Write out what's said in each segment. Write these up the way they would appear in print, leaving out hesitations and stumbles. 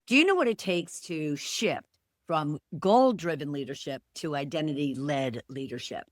Do you know what it takes to shift from goal-driven leadership to identity-led leadership?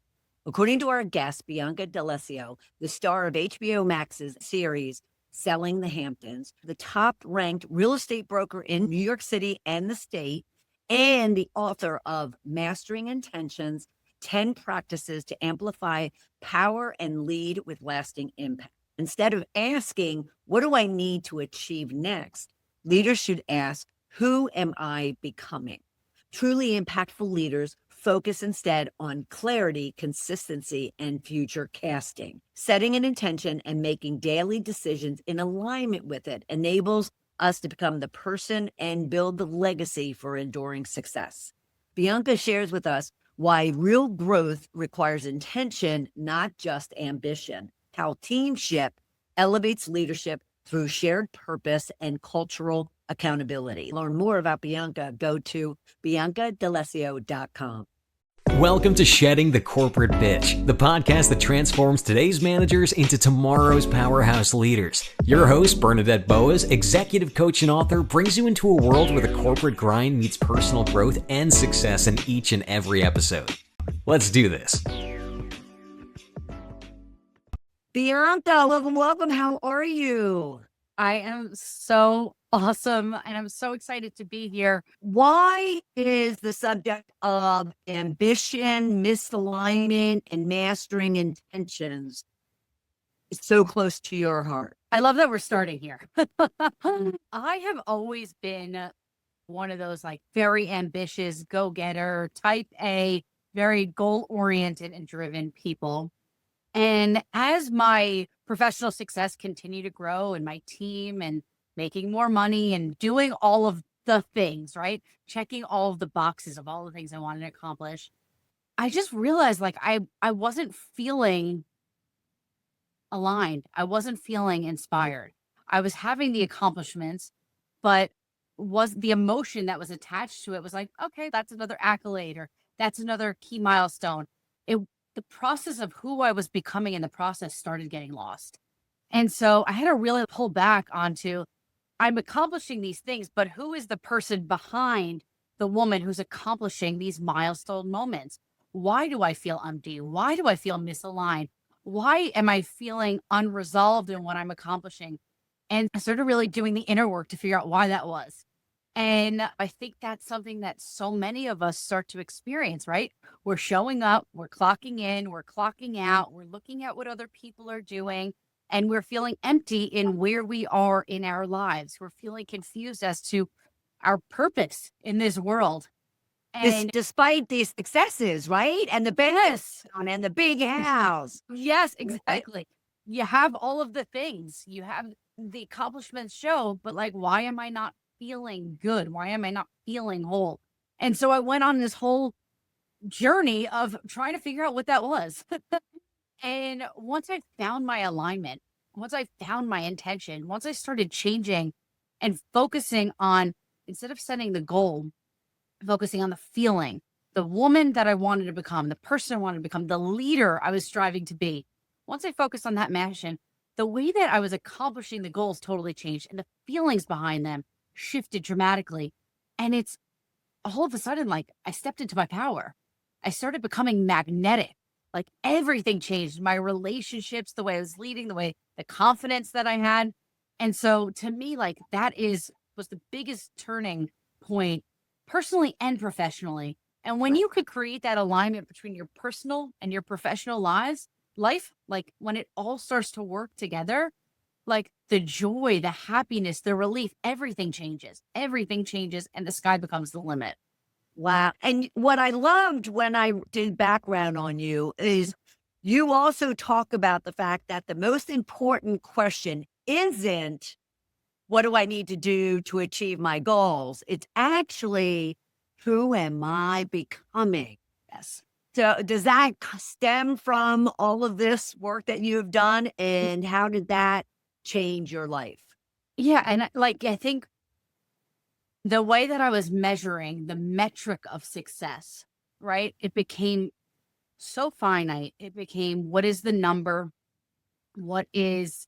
According to our guest, Bianca D'Alessio, the star of HBO Max's series Selling the Hamptons, the top-ranked real estate broker in New York City and the state, and the author of Mastering Intentions, 10 Practices to Amplify Power and Lead with Lasting Impact. Instead of asking, what do I need to achieve next? Leaders should ask, who am I becoming? Truly impactful leaders focus instead on clarity, consistency, and future casting. Setting an intention and making daily decisions in alignment with it enables us to become the person and build the legacy for enduring success. Bianca shares with us why real growth requires intention, not just ambition, how Teamship elevates leadership through shared purpose and cultural accountability. Learn more about Bianca. Go to biancadalessio.com. Welcome to Shedding the Corporate Bitch, the podcast that transforms today's managers into tomorrow's powerhouse leaders. Your host, Bernadette Boas, executive coach and author, brings you into a world where the corporate grind meets personal growth and success in each and every episode. Let's do this. Bianca, welcome. How are you? I am so awesome, and I'm so excited to be here. Why is the subject of ambition, misalignment, and mastering intentions so close to your heart? I love that we're starting here. I have always been one of those very ambitious, go-getter, type A, very goal-oriented and driven people. And as my professional success continued to grow and my team and making more money and doing all of the things, right? Checking all of the boxes of all the things I wanted to accomplish, I just realized I wasn't feeling aligned. I wasn't feeling inspired. I was having the accomplishments, but was the emotion that was attached to it was like, okay, that's another accolade or that's another key milestone. The process of who I was becoming in the process started getting lost. And so I had to really pull back onto, I'm accomplishing these things, but who is the person behind the woman who's accomplishing these milestone moments? Why do I feel empty? Why do I feel misaligned? Why am I feeling unresolved in what I'm accomplishing? And I started really doing the inner work to figure out why that was. And I think that's something that so many of us start to experience, right? We're showing up, we're clocking in, we're clocking out, we're looking at what other people are doing, and we're feeling empty in where we are in our lives. We're feeling confused as to our purpose in this world. And despite these successes, right? And the business and the big house. Yes, exactly. You have all of the things. You have the accomplishments show, but why am I not feeling good? Why am I not feeling whole? And so I went on this whole journey of trying to figure out what that was. And once I found my alignment, once I found my intention, once I started changing and focusing on, instead of setting the goal, focusing on the feeling, the woman that I wanted to become, the person I wanted to become, the leader I was striving to be. Once I focused on that mission, the way that I was accomplishing the goals totally changed and the feelings behind them shifted dramatically. And it's all of a sudden, I stepped into my power. I started becoming magnetic. Everything changed. My relationships, the way I was leading, the confidence that I had. And so to me, that was the biggest turning point personally and professionally. And when you could create that alignment between your personal and your professional life, when it all starts to work together, the joy, the happiness, the relief, everything changes. Everything changes and the sky becomes the limit. Wow. And what I loved when I did background on you is you also talk about the fact that the most important question isn't, what do I need to do to achieve my goals? It's actually, who am I becoming? Yes. So does that stem from all of this work that you have done? And how did that change your life? Yeah. And I think the way that I was measuring the metric of success, right? It became so finite. It became, what is the number? What is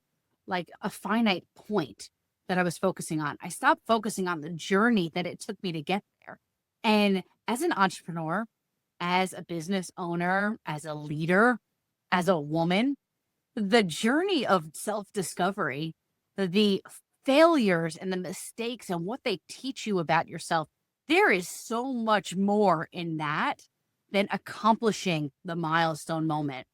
a finite point? that I was focusing on. I stopped focusing on the journey that it took me to get there. And as an entrepreneur, as a business owner, as a leader, as a woman, the journey of self-discovery, the failures and the mistakes and what they teach you about yourself, there is so much more in that than accomplishing the milestone moment.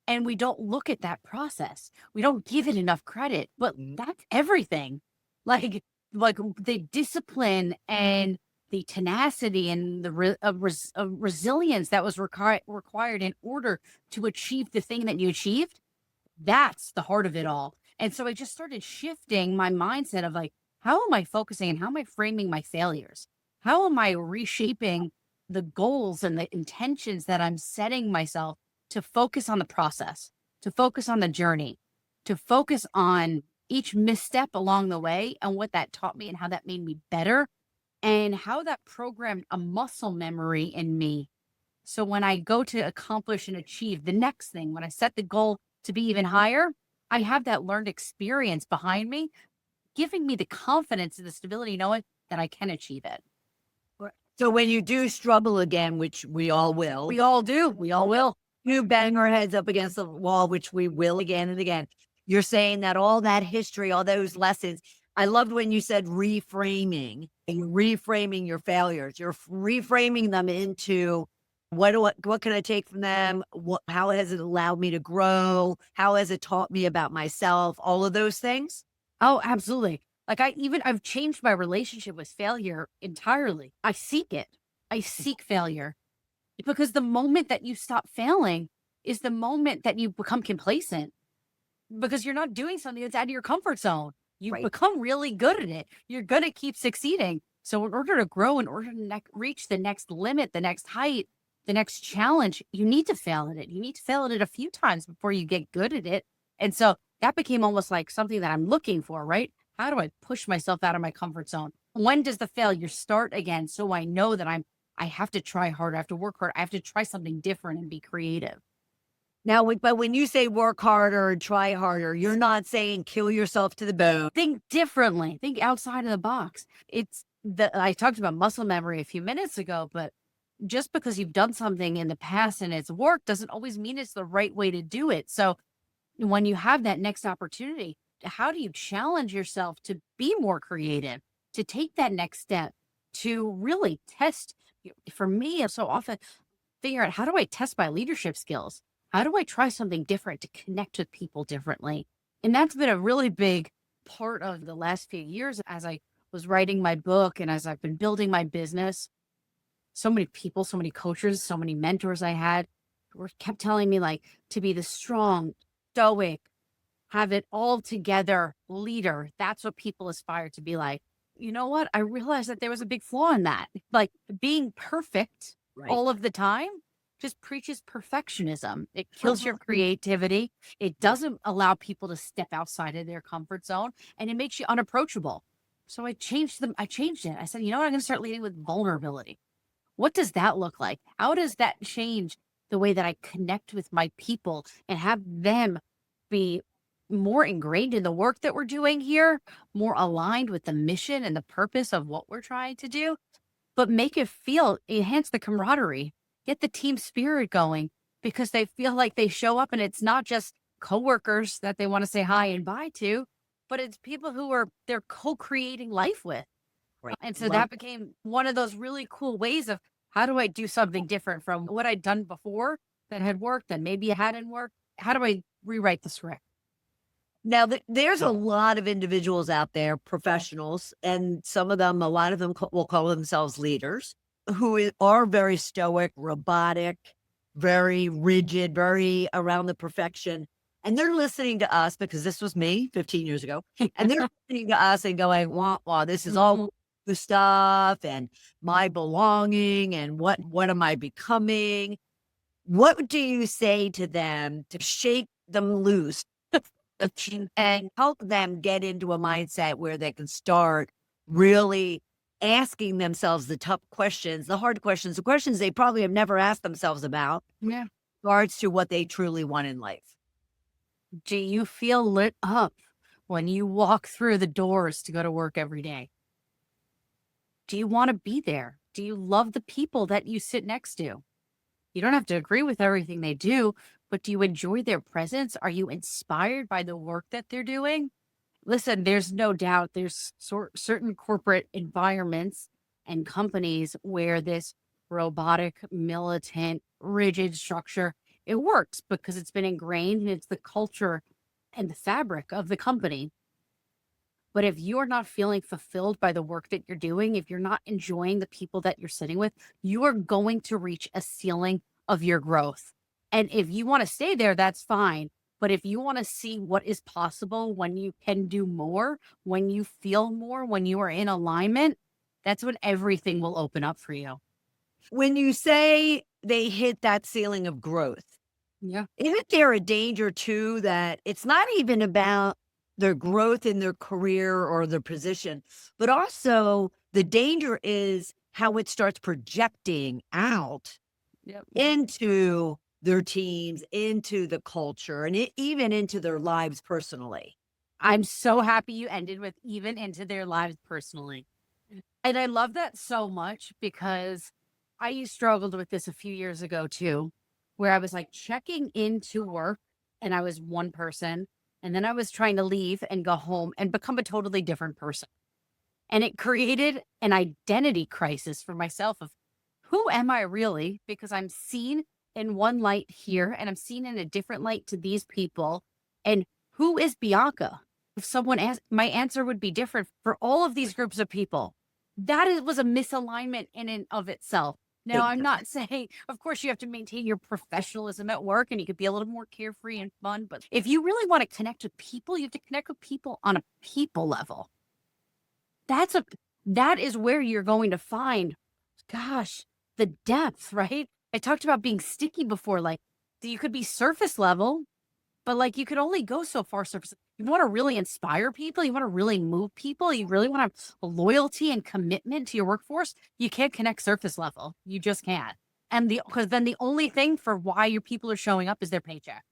And we don't look at that process. We don't give it enough credit, but that's everything. Like, like the discipline and the tenacity and the resilience that was required in order to achieve the thing that you achieved. That's the heart of it all. And so I just started shifting my mindset of like, how am I focusing and how am I framing my failures? How am I reshaping the goals and the intentions that I'm setting myself to focus on the process, to focus on the journey, to focus on each misstep along the way and what that taught me and how that made me better and how that programmed a muscle memory in me. So when I go to accomplish and achieve the next thing, when I set the goal to be even higher, I have that learned experience behind me, giving me the confidence and the stability, knowing that I can achieve it. So when you do struggle again, which we all will, We all do. We all will. you bang our heads up against the wall, which we will again and again. You're saying that all that history, all those lessons. I loved when you said reframing, and you're reframing your failures. You're reframing them into what can I take from them? How has it allowed me to grow? How has it taught me about myself? All of those things. Oh, absolutely. Like I've changed my relationship with failure entirely. I seek it. I seek failure because the moment that you stop failing is the moment that you become complacent because you're not doing something that's out of your comfort zone. You Right. become really good at it. You're going to keep succeeding. So in order to grow, in order to reach the next limit, the next height, the next challenge, you need to fail at it. You need to fail at it a few times before you get good at it. And so that became almost like something that I'm looking for, right? How do I push myself out of my comfort zone? When does the failure start again? So I know that I have to try harder. I have to work hard. I have to try something different and be creative. Now, but when you say work harder and try harder, you're not saying kill yourself to the bone. Think differently. Think outside of the box. I talked about muscle memory a few minutes ago, but just because you've done something in the past and it's worked doesn't always mean it's the right way to do it. So when you have that next opportunity, how do you challenge yourself to be more creative, to take that next step, to really test? For me, I'm so often figure out, how do I test my leadership skills? How do I try something different to connect with people differently? And that's been a really big part of the last few years as I was writing my book and as I've been building my business. So many people, so many coaches, so many mentors I had kept telling me like to be the strong, stoic, have it all together leader. That's what people aspire to be like. You know what? I realized that there was a big flaw in that. Like being perfect Right. all of the time just preaches perfectionism. It kills your creativity. It doesn't allow people to step outside of their comfort zone and it makes you unapproachable. So I changed it. I said, you know what? I'm going to start leading with vulnerability. What does that look like? How does that change the way that I connect with my people and have them be more ingrained in the work that we're doing here, more aligned with the mission and the purpose of what we're trying to do, but make it enhance the camaraderie, get the team spirit going because they feel like they show up and it's not just coworkers that they want to say hi and bye to, but it's people who they're co-creating life with. Right. And so that became one of those really cool ways of how do I do something different from what I'd done before that had worked and maybe it hadn't worked? How do I rewrite the script? Now, there's a lot of individuals out there, professionals, and a lot of them will call themselves leaders, who are very stoic, robotic, very rigid, very around the perfection. And they're listening to us because this was me 15 years ago. And they're listening to us and going, wah, wah, this is all the stuff and my belonging and what am I becoming? What do you say to them to shake them loose and help them get into a mindset where they can start really asking themselves the tough questions, the hard questions, the questions they probably have never asked themselves about, Yeah. regards to what they truly want in life? Do you feel lit up when you walk through the doors to go to work every day? Do you want to be there? Do you love the people that you sit next to? You don't have to agree with everything they do, but do you enjoy their presence? Are you inspired by the work that they're doing? Listen, there's no doubt there's certain corporate environments and companies where this robotic, militant, rigid structure, it works because it's been ingrained and it's the culture and the fabric of the company. But if you're not feeling fulfilled by the work that you're doing, if you're not enjoying the people that you're sitting with, you are going to reach a ceiling of your growth. And if you want to stay there, that's fine. But if you want to see what is possible when you can do more, when you feel more, when you are in alignment, that's when everything will open up for you. When you say they hit that ceiling of growth, Yeah. isn't there a danger too that it's not even about their growth in their career or their position, but also the danger is how it starts projecting out Yep. into their teams, into the culture, and even into their lives personally. I'm so happy you ended with even into their lives personally. And I love that so much because I struggled with this a few years ago too, where I was like checking into work and I was one person. And then I was trying to leave and go home and become a totally different person. And it created an identity crisis for myself of who am I really? Because I'm seen in one light here and I'm seen in a different light to these people. And who is Bianca? If someone asked, my answer would be different for all of these groups of people. Was a misalignment in and of itself. Now, I'm not saying, of course, you have to maintain your professionalism at work and you could be a little more carefree and fun. But if you really want to connect with people, you have to connect with people on a people level. That is where you're going to find, gosh, the depth, right? I talked about being sticky before, like you could be surface level, but like you could only go so far surface. You want to really inspire people, you want to really move people, you really want to have loyalty and commitment to your workforce. You can't connect surface level. You just can't. And because then the only thing for why your people are showing up is their paycheck.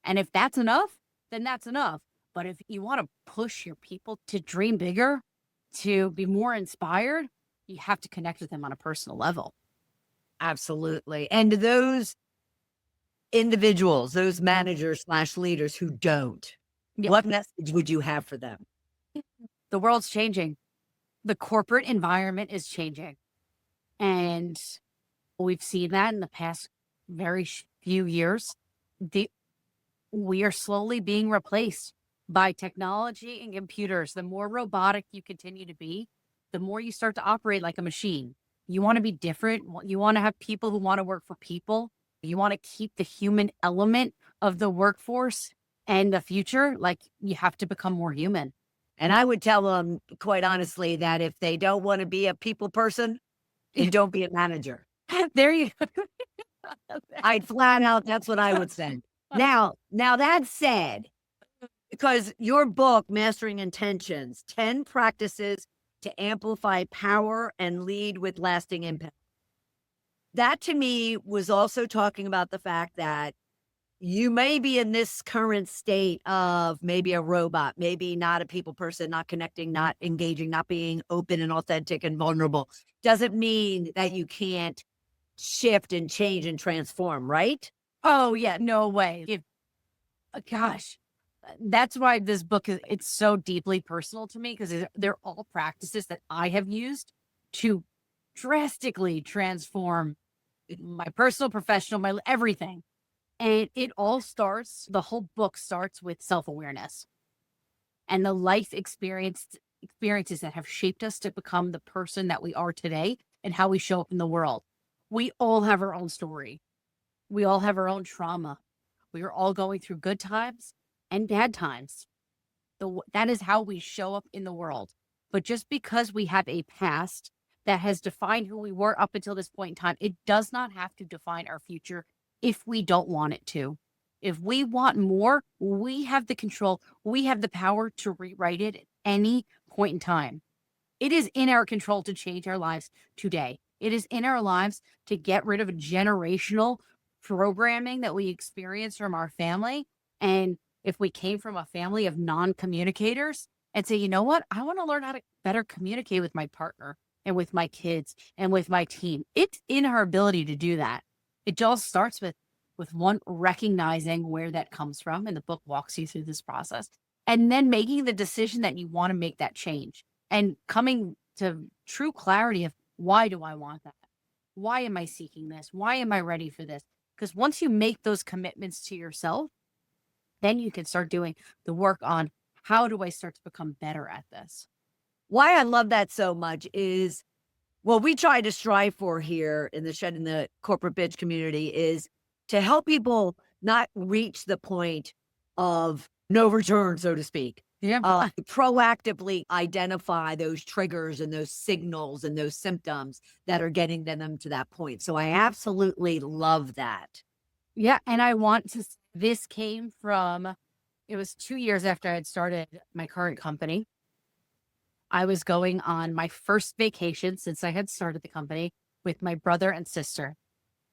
And if that's enough, then that's enough. But if you want to push your people to dream bigger, to be more inspired, you have to connect with them on a personal level. Absolutely. And those individuals, those managers / leaders who don't, Yeah. what message would you have for them? The world's changing. The corporate environment is changing. And we've seen that in the past few years. We are slowly being replaced by technology and computers. The more robotic you continue to be, the more you start to operate like a machine. You want to be different. You want to have people who want to work for people. You want to keep the human element of the workforce and the future. Like you have to become more human. And I would tell them, quite honestly, that if they don't want to be a people person, then don't be a manager. There you go. I'd flat out, that's what I would say. Now that said, because your book, Mastering Intentions, 10 Practices to Amplify Power and Lead with Lasting Impact. That to me was also talking about the fact that you may be in this current state of maybe a robot, maybe not a people person, not connecting, not engaging, not being open and authentic and vulnerable. Doesn't mean that you can't shift and change and transform, right? Oh yeah, no way. Gosh, that's why this book it's so deeply personal to me because they're all practices that I have used to drastically transform my personal, professional, my everything. And the whole book starts with self-awareness and the life experiences that have shaped us to become the person that we are today and how we show up in the world. We all have our own story. We all have our own trauma. We are all going through good times and bad times. That is how we show up in the world. But just because we have a past that has defined who we were up until this point in time, it does not have to define our future if we don't want it to. If we want more, we have the control. We have the power to rewrite it at any point in time. It is in our control to change our lives today. It is in our lives to get rid of a generational programming that we experience from our family. And if we came from a family of non-communicators and say, you know what, I want to learn how to better communicate with my partner and with my kids and with my team. It's in our ability to do that. It just starts with one, recognizing where that comes from. And the book walks you through this process. And then making the decision that you want to make that change and coming to true clarity of, why do I want that? Why am I seeking this? Why am I ready for this? Because once you make those commitments to yourself, then you can start doing the work on, how do I start to become better at this? Why I love that so much is what we try to strive for here in the Shedding the Corporate Bitch community is to help people not reach the point of no return, so to speak. Yeah. Proactively identify those triggers and those signals and those symptoms that are getting them to that point. So I absolutely love that. Yeah. And I want to, this came from, it was 2 years after I had started my current company. I was going on my first vacation since I had started the company with my brother and sister.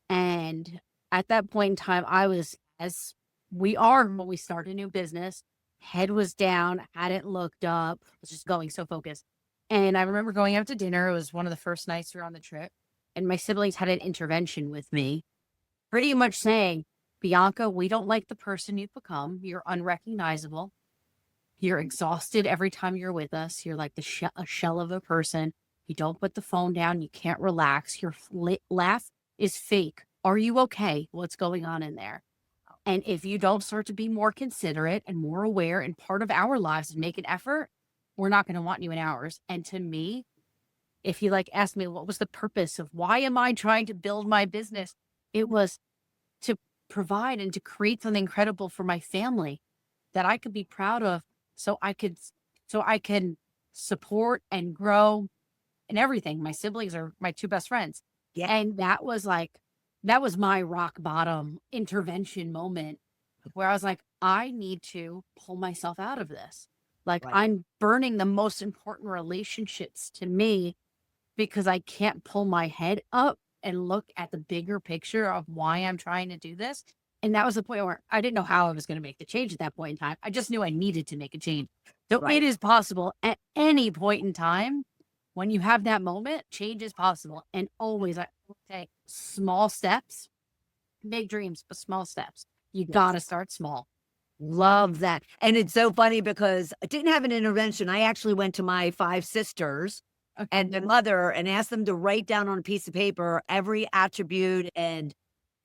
And at that point in time, I was, as we are when we start a new business, head was down, hadn't looked up, was just going so focused. And I remember going out to dinner. It was one of the first nights we were on the trip. And my siblings had an intervention with me, pretty much saying, Bianca, we don't like the person you've become. You're unrecognizable. You're exhausted every time you're with us. You're like a shell of a person. You don't put the phone down. You can't relax. Your laugh is fake. Are you okay? What's going on in there? And if you don't start to be more considerate and more aware and part of our lives and make an effort, we're not going to want you in ours. And to me, if you like ask me, what was the purpose of why am I trying to build my business? It was to provide and to create something incredible for my family that I could be proud of. So I can support and grow and everything. My siblings are my two best friends. Yeah. And that was my rock bottom intervention moment where I was like, I need to pull myself out of this. Like, Right. I'm burning the most important relationships to me because I can't pull my head up and look at the bigger picture of why I'm trying to do this. And that was the point where I didn't know how I was going to make the change at that point in time. I just knew I needed to make a change. So Right. it is possible at any point in time. When you have that moment, change is possible. And always, I say, small steps, big dreams, but small steps. You got to start small. Love that. And it's so funny because I didn't have an intervention. I actually went to my 5 sisters and their mother and asked them to write down on a piece of paper every attribute and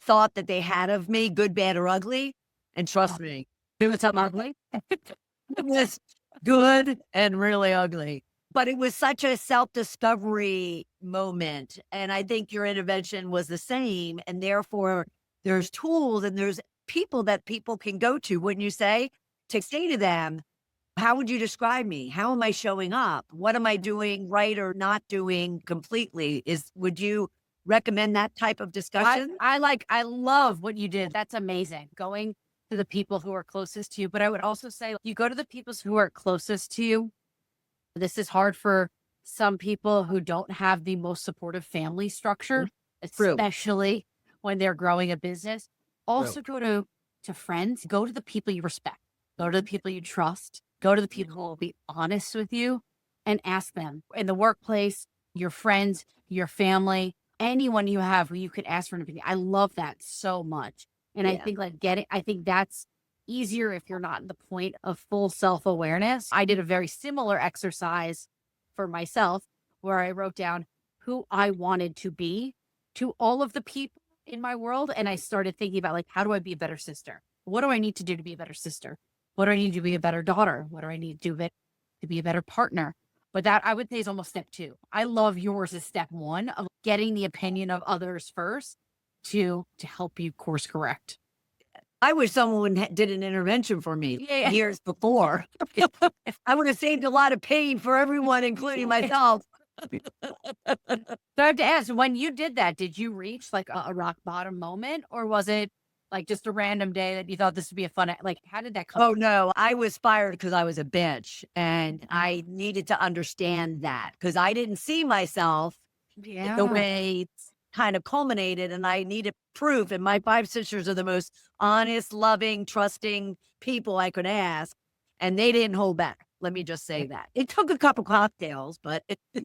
thought that they had of me, good, bad, or ugly. And trust me, it was something ugly. It was good and really ugly. But it was such a self-discovery moment. And I think your intervention was the same. And therefore, there's tools and there's people that people can go to, wouldn't you say, to say to them, how would you describe me? How am I showing up? What am I doing right or not doing completely? Would you recommend that type of discussion? I love what you did. That's amazing. Going to the people who are closest to you. But I would also say, you go to the people who are closest to you. This is hard for some people who don't have the most supportive family structure, True. especially when they're growing a business. Also go to friends, go to the people you respect, go to the people you trust, go to the people who will be honest with you and ask them in the workplace, your friends, your family, anyone you have who you could ask for an opinion. I love that so much. And I think I think that's easier if you're not in the point of full self-awareness. I did a very similar exercise for myself where I wrote down who I wanted to be to all of the people in my world. And I started thinking about, like, how do I be a better sister? What do I need to do to be a better sister? What do I need to be a better daughter? What do I need to do to be a better partner? But that, I would say, is almost step 2. I love yours as step 1 of getting the opinion of others first to help you course correct. I wish someone did an intervention for me years before. I would have saved a lot of pain for everyone, including myself. So I have to ask, when you did that, did you reach like a rock bottom moment, or was it like just a random day that you thought this would be a fun, like, how did that come? Oh, no, I was fired because I was a bitch and I needed to understand that because I didn't see myself the way kind of culminated and I needed proof. And my 5 sisters are the most honest, loving, trusting people I could ask. And they didn't hold back. Let me just say that. It took a couple cocktails, but they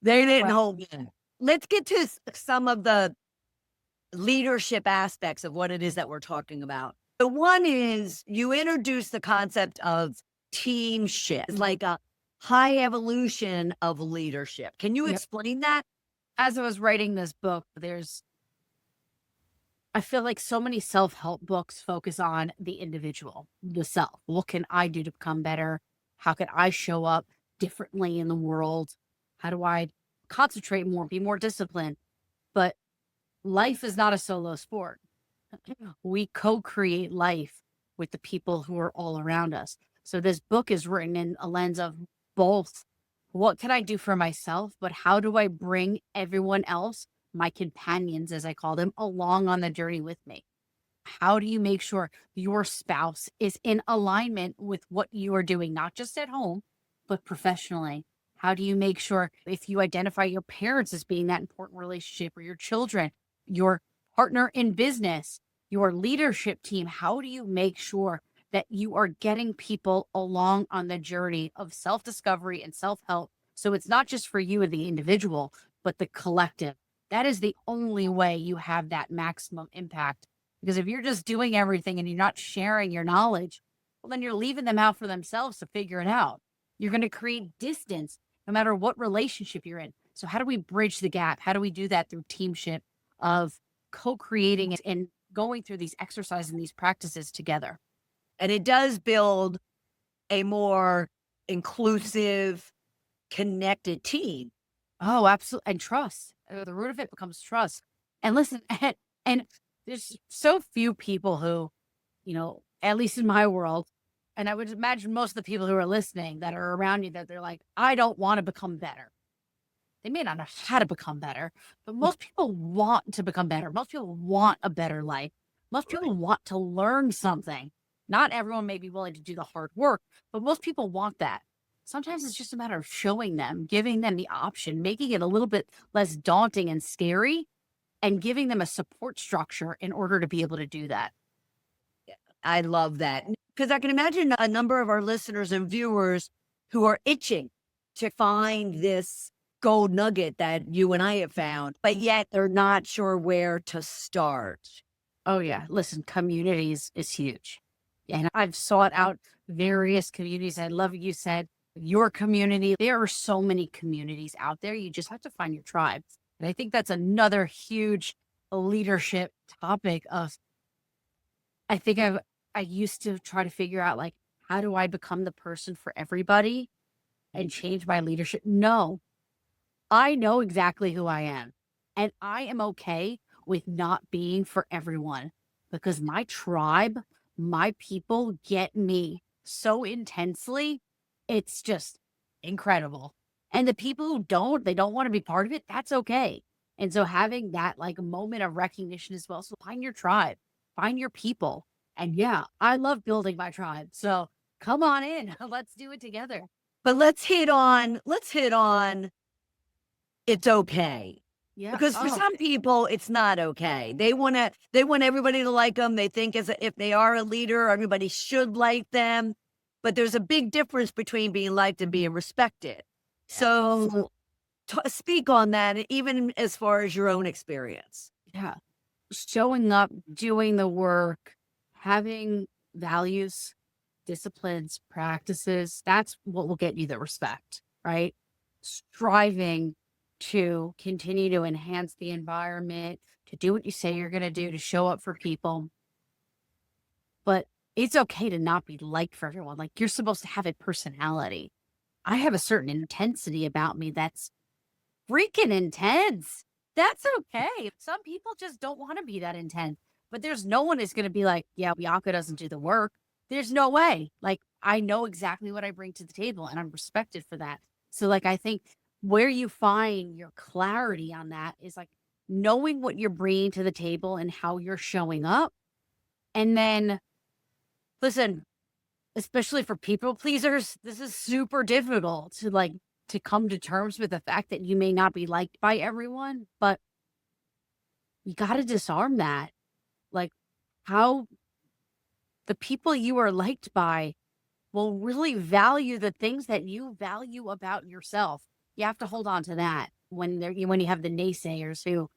didn't Well, hold back. Let's get to some of the leadership aspects of what it is that we're talking about. The one is you introduce the concept of teamship, like a high evolution of leadership. Can you Yep. explain that? As I was writing this book, I feel like so many self-help books focus on the individual, the self. What can I do to become better? How can I show up differently in the world? How do I concentrate more, be more disciplined? But life is not a solo sport. We co-create life with the people who are all around us. So this book is written in a lens of both. What can I do for myself? But how do I bring everyone else, my companions, as I call them, along on the journey with me? How do you make sure your spouse is in alignment with what you are doing, not just at home, but professionally? How do you make sure if you identify your parents as being that important relationship or your children, your partner in business, your leadership team, how do you make sure that you are getting people along on the journey of self-discovery and self-help? So it's not just for you and the individual, but the collective. That is the only way you have that maximum impact. Because if you're just doing everything and you're not sharing your knowledge, well, then you're leaving them out for themselves to figure it out. You're going to create distance no matter what relationship you're in. So how do we bridge the gap? How do we do that through teamship of co-creating it and going through these exercises and these practices together? And it does build a more inclusive, connected team. Oh, absolutely. And trust. The root of it becomes trust. And listen, and there's so few people who, at least in my world, and I would imagine most of the people who are listening that are around you, that they're like, I don't want to become better. They may not know how to become better, but most people want to become better. Most people want a better life. Most people want to learn something. Not everyone may be willing to do the hard work, but most people want that. Sometimes it's just a matter of showing them, giving them the option, making it a little bit less daunting and scary, and giving them a support structure in order to be able to do that. I love that because I can imagine a number of our listeners and viewers who are itching to find this gold nugget that you and I have found, but yet they're not sure where to start. Oh yeah. Listen, communities is huge. And I've sought out various communities. I love you said your community. There are so many communities out there. You just have to find your tribe. And I think that's another huge leadership topic of, I think I used to try to figure out like, how do I become the person for everybody and change my leadership? No, I know exactly who I am. And I am okay with not being for everyone because my tribe, my people get me so intensely. It's just incredible. And the people who don't, they don't want to be part of it. That's okay. And so having that like moment of recognition as well. So find your tribe, find your people. And yeah, I love building my tribe. So come on in. Let's do it together. But let's hit on it's okay. Yeah. Because for Oh, some people, it's not okay. They want everybody to like them. They think if they are a leader, everybody should like them. But there's a big difference between being liked and being respected. So speak on that, even as far as your own experience. yeah. Showing up, doing the work, having values, disciplines, practices, that's what will get you the respect, right? Striving to continue to enhance the environment, to do what you say you're going to do, to show up for people. But it's okay to not be liked for everyone. Like you're supposed to have a personality. I have a certain intensity about me that's freaking intense. That's okay. Some people just don't want to be that intense, but there's no one is going to be like, yeah, Bianca doesn't do the work. There's no way. Like, I know exactly what I bring to the table and I'm respected for that. So, like, I think where you find your clarity on that is like knowing what you're bringing to the table and how you're showing up. And then, listen, especially for people pleasers, this is super difficult to come to terms with the fact that you may not be liked by everyone, but you got to disarm that. Like how the people you are liked by will really value the things that you value about yourself. You have to hold on to that when you have the naysayers who,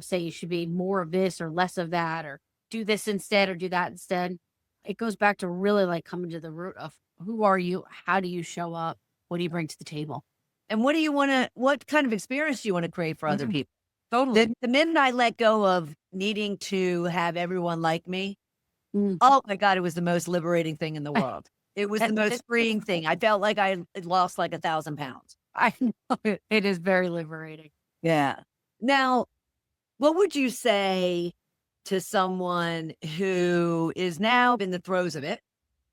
say you should be more of this or less of that, or do this instead or do that instead. It goes back to really like coming to the root of who are you? How do you show up? What do you bring to the table? And what kind of experience do you want to create for other people? Totally. The minute I let go of needing to have everyone like me, Mm. oh my God, it was the most liberating thing in the world. It was the most freeing thing. I felt like I had lost like 1,000 pounds. I know it is very liberating. Yeah. Now, what would you say to someone who is now in the throes of it,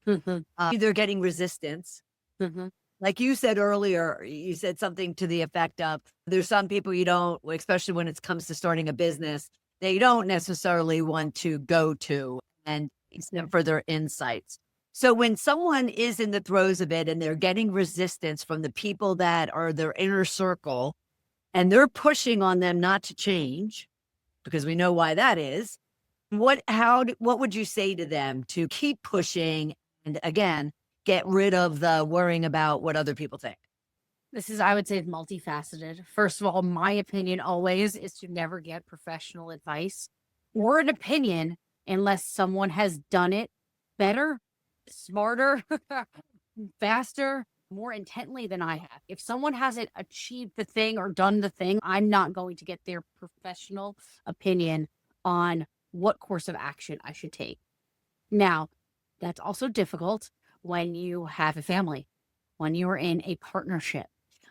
Mhm, either getting resistance? mhm. Like you said earlier, you said something to the effect of there's some people you don't, especially when it comes to starting a business, they don't necessarily want to go to and ask them for their insights. So when someone is in the throes of it and they're getting resistance from the people that are their inner circle and they're pushing on them not to change, because we know why that is, what would you say to them to keep pushing and again, get rid of the worrying about what other people think? This is, I would say, multifaceted. First of all, my opinion always is to never get professional advice or an opinion unless someone has done it better, smarter, faster, more intently than I have. If someone hasn't achieved the thing or done the thing, I'm not going to get their professional opinion on what course of action I should take. Now, that's also difficult when you have a family, when you are in a partnership,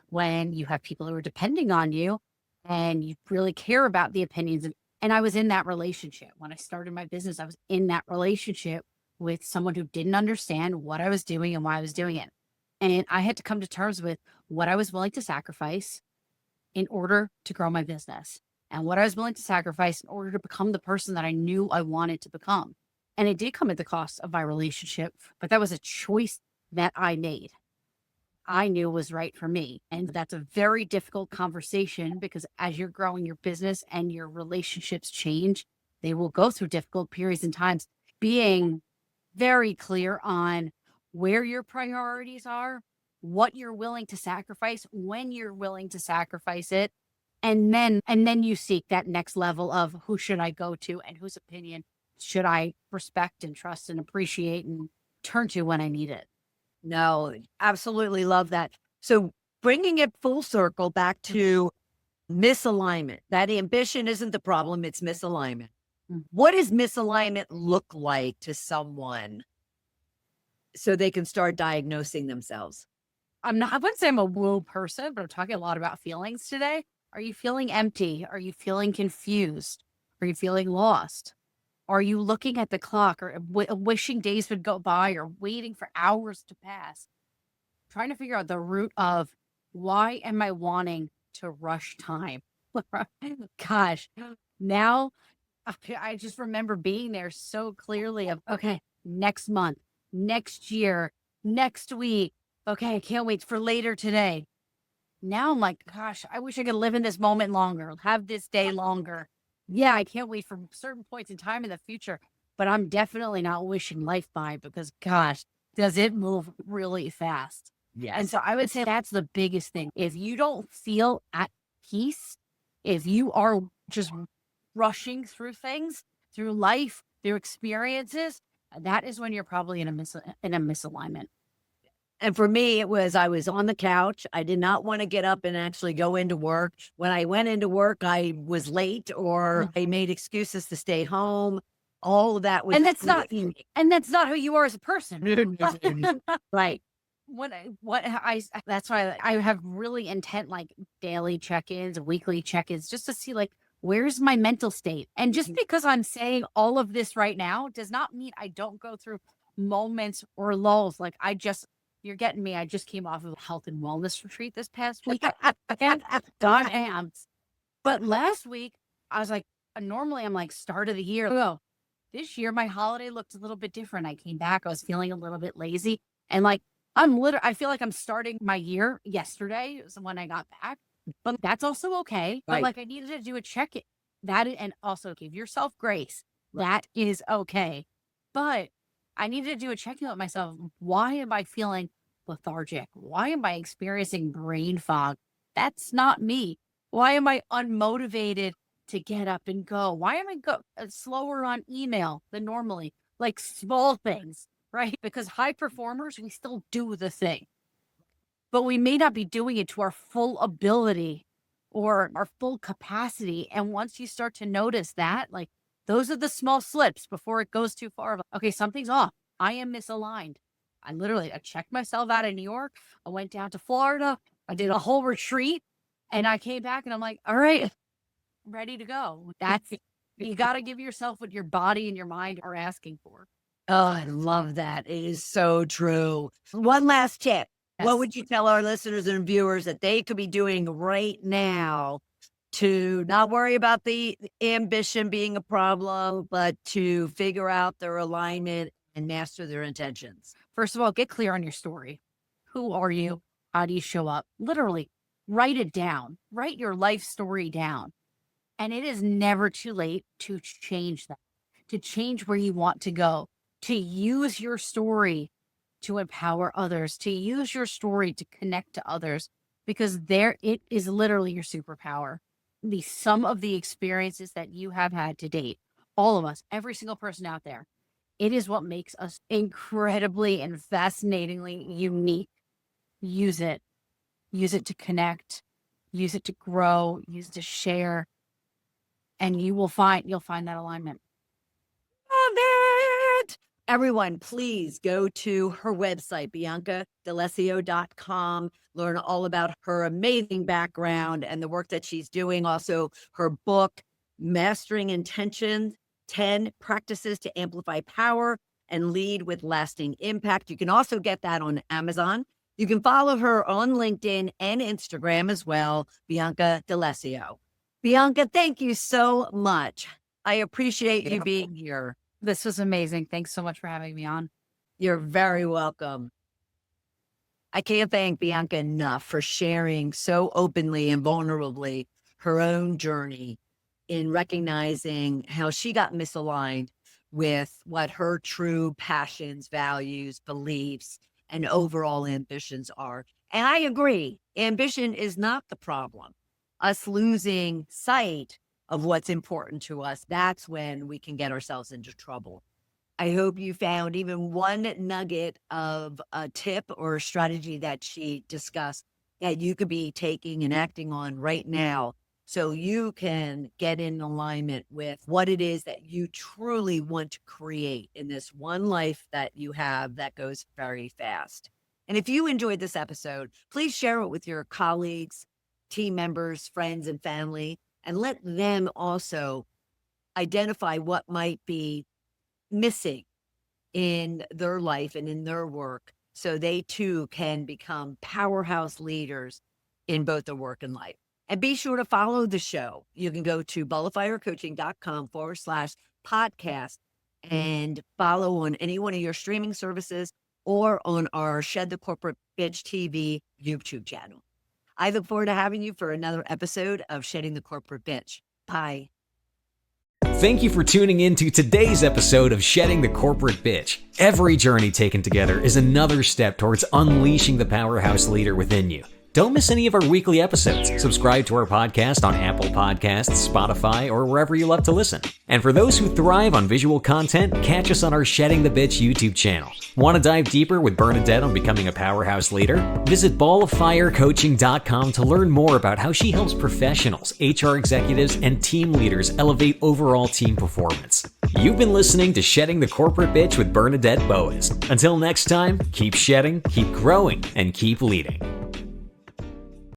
when you have people who are depending on you and you really care about the opinions of, and I was in that relationship. When I started my business, I was in that relationship with someone who didn't understand what I was doing and why I was doing it. And I had to come to terms with what I was willing to sacrifice in order to grow my business and what I was willing to sacrifice in order to become the person that I knew I wanted to become. And it did come at the cost of my relationship, but that was a choice that I made. I knew was right for me. And that's a very difficult conversation because as you're growing your business and your relationships change, they will go through difficult periods and times. Being very clear on where your priorities are, what you're willing to sacrifice, when you're willing to sacrifice it, and then you seek that next level of who should I go to and whose opinion should I respect and trust and appreciate and turn to when I need it. No, absolutely love that. So bringing it full circle back to misalignment, that ambition isn't the problem, it's misalignment. Mm. What does misalignment look like to someone so they can start diagnosing themselves? I wouldn't say I'm a woo person, but I'm talking a lot about feelings today. Are you feeling empty? Are you feeling confused? Are you feeling lost? Are you looking at the clock or wishing days would go by or waiting for hours to pass? Trying to figure out the root of why am I wanting to rush time? Gosh, now I just remember being there so clearly of, okay, next month, next year, next week. Okay, I can't wait for later today. Now I'm like, gosh, I wish I could live in this moment longer, have this day longer. Yeah, I can't wait for certain points in time in the future, but I'm definitely not wishing life by because, gosh, does it move really fast? And so I would say that's the biggest thing. If you don't feel at peace, if you are just rushing through things, through life, through experiences, that is when you're probably in a misalignment. And for me, it was I was on the couch. I did not want to get up and actually go into work. When I went into work, I was late or I made excuses to stay home. All of that was And that's not who you are as a person. right. That's why I have really intent like daily check-ins, weekly check-ins, just to see like where's my mental state. And just because I'm saying all of this right now does not mean I don't go through moments or lulls. Like you're getting me. I just came off of a health and wellness retreat this past week. And God damn. But last week I was like, normally I'm like start of the year. Oh, this year my holiday looked a little bit different. I came back, I was feeling a little bit lazy. And like I feel like I'm starting my year yesterday is when I got back. But that's also okay. But Right. like I needed to do a check-in. And also give yourself grace. That is okay. But I needed to do a check-in with myself. Why am I feeling lethargic? Why am I experiencing brain fog? That's not me. Why am I unmotivated to get up and go? Why am I slower on email than normally? Like small things, right? Because high performers, we still do the thing, but we may not be doing it to our full ability or our full capacity. And once you start to notice that, like those are the small slips before it goes too far. Okay, something's off. I am misaligned. I checked myself out of New York. I went down to Florida. I did a whole retreat and I came back and I'm like, all right, I'm ready to go. You got to give yourself what your body and your mind are asking for. Oh, I love that. It is so true. One last tip. What Yes. would you tell our listeners and viewers that they could be doing right now to not worry about the ambition being a problem, but to figure out their alignment and master their intentions? First of all, get clear on your story. Who are you? How do you show up? Literally, write it down. Write your life story down. And it is never too late to change that, to change where you want to go, to use your story to empower others, to use your story to connect to others, because it is literally your superpower. The sum of the experiences that you have had to date, all of us, every single person out there, it is what makes us incredibly and fascinatingly unique. Use it. Use it to connect. Use it to grow. Use it to share. And you'll find that alignment. Love it. Everyone, please go to her website, BiancaD'Alessio.com. Learn all about her amazing background and the work that she's doing. Also, her book, Mastering Intentions, 10 Practices to Amplify Power and Lead with Lasting Impact. You can also get that on Amazon. You can follow her on LinkedIn and Instagram as well, Bianca D'Alessio. Bianca, thank you so much. I appreciate you being here. This was amazing. Thanks so much for having me on. You're very welcome. I can't thank Bianca enough for sharing so openly and vulnerably her own journey in recognizing how she got misaligned with what her true passions, values, beliefs, and overall ambitions are. And I agree, ambition is not the problem. Us losing sight of what's important to us, that's when we can get ourselves into trouble. I hope you found even one nugget of a tip or a strategy that she discussed that you could be taking and acting on right now so you can get in alignment with what it is that you truly want to create in this one life that you have that goes very fast. And if you enjoyed this episode, please share it with your colleagues, team members, friends, and family, and let them also identify what might be missing in their life and in their work so they too can become powerhouse leaders in both their work and life. And be sure to follow the show. You can go to bulloffirecoaching.com/podcast and follow on any one of your streaming services or on our Shed the Corporate Bitch TV YouTube channel. I look forward to having you for another episode of Shedding the Corporate Bitch. Bye. Thank you for tuning in to today's episode of Shedding the Corporate Bitch. Every journey taken together is another step towards unleashing the powerhouse leader within you. Don't miss any of our weekly episodes. Subscribe to our podcast on Apple Podcasts, Spotify, or wherever you love to listen. And for those who thrive on visual content, catch us on our Shedding the Bitch YouTube channel. Want to dive deeper with Bernadette on becoming a powerhouse leader? Visit balloffirecoaching.com to learn more about how she helps professionals, HR executives, and team leaders elevate overall team performance. You've been listening to Shedding the Corporate Bitch with Bernadette Boas. Until next time, keep shedding, keep growing, and keep leading.